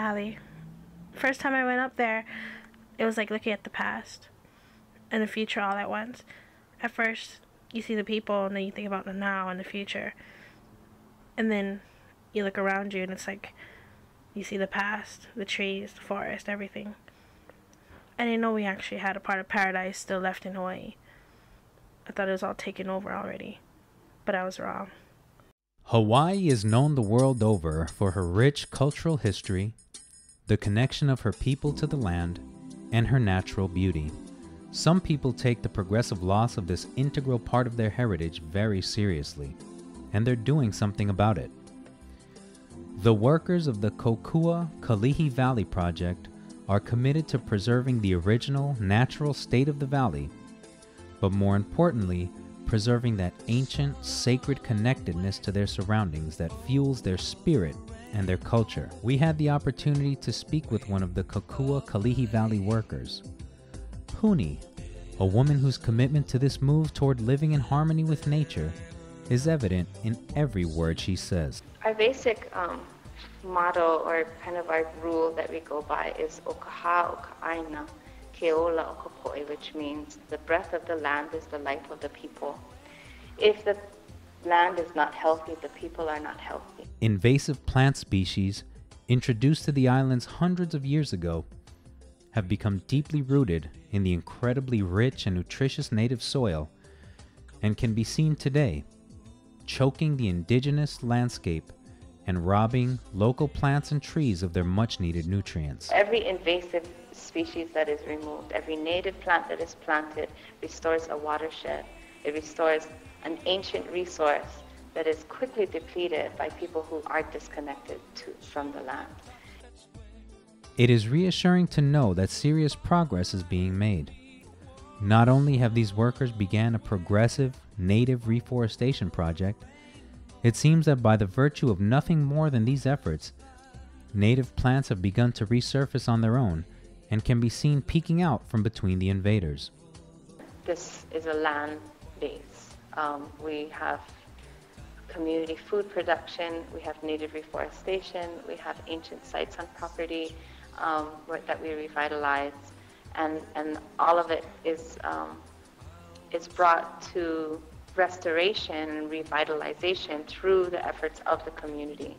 Valley. First time I went up there, it was like looking at the past and the future all at once. At first, you see the people, and then you think about the now and the future. And then you look around you, and it's like you see the past, the trees, the forest, everything. I didn't know we actually had a part of paradise still left in Hawaii. I thought it was all taken over already, but I was wrong. Hawaii is known the world over for her rich cultural history, the connection of her people to the land, and her natural beauty. Some people take the progressive loss of this integral part of their heritage very seriously, and they're doing something about it. The workers of the Kokua-Kalihi Valley Project are committed to preserving the original natural state of the valley, but more importantly, preserving that ancient, sacred connectedness to their surroundings that fuels their spirit and their culture. We had the opportunity to speak with one of the Kokua-Kalihi Valley workers, Puni, a woman whose commitment to this move toward living in harmony with nature is evident in every word she says. Our basic motto, or kind of our rule that we go by, is Okaha Okaaina Keola Okapoe, which means the breath of the land is the life of the people. If the land is not healthy, the people are not healthy. Invasive plant species, introduced to the islands hundreds of years ago, have become deeply rooted in the incredibly rich and nutritious native soil and can be seen today, choking the indigenous landscape and robbing local plants and trees of their much-needed nutrients. Every invasive species that is removed, every native plant that is planted restores a watershed. It restores an ancient resource that is quickly depleted by people who are disconnected from the land. It is reassuring to know that serious progress is being made. Not only have these workers began a progressive native reforestation project, it seems that by the virtue of nothing more than these efforts, native plants have begun to resurface on their own and can be seen peeking out from between the invaders. This is a land base. We have community food production, we have native reforestation, we have ancient sites on property that we revitalize, and all of it is brought to restoration and revitalization through the efforts of the community.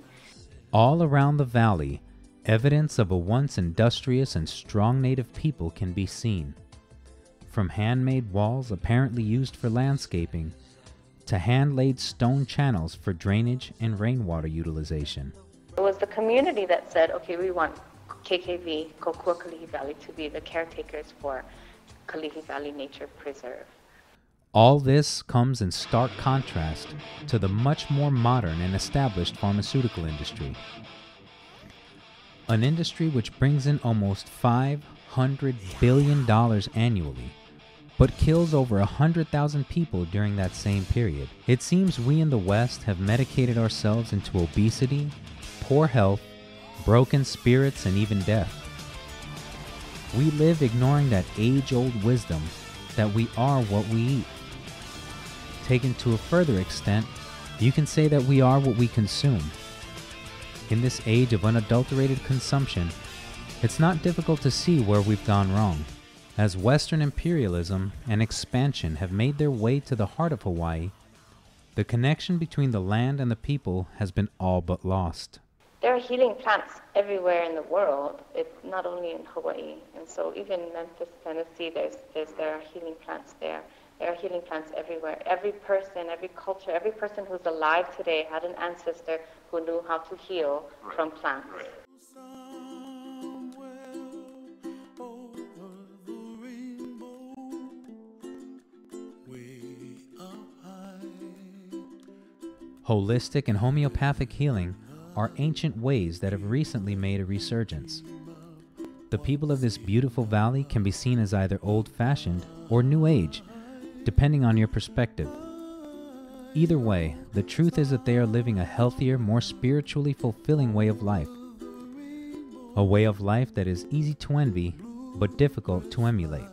All around the valley, evidence of a once industrious and strong native people can be seen. From handmade walls apparently used for landscaping, to hand-laid stone channels for drainage and rainwater utilization. It was the community that said, okay, we want KKV, Kokua-Kalihi Valley, to be the caretakers for Kalihi Valley Nature Preserve. All this comes in stark contrast to the much more modern and established pharmaceutical industry. An industry which brings in almost $500 billion annually, but kills over 100,000 people during that same period. It seems we in the West have medicated ourselves into obesity, poor health, broken spirits, and even death. We live ignoring that age-old wisdom that we are what we eat. Taken to a further extent, you can say that we are what we consume. In this age of unadulterated consumption, it's not difficult to see where we've gone wrong, as Western imperialism and expansion have made their way to the heart of Hawaii. The connection between the land and the people has been all but lost. There are healing plants everywhere in the world, not only in Hawaii. And so even in Memphis, Tennessee, there are healing plants there. There are healing plants everywhere. Every person, every culture, every person who's alive today had an ancestor who knew how to heal from plants. Holistic and homeopathic healing are ancient ways that have recently made a resurgence. The people of this beautiful valley can be seen as either old-fashioned or new age, depending on your perspective. Either way, the truth is that they are living a healthier, more spiritually fulfilling way of life. A way of life that is easy to envy, but difficult to emulate.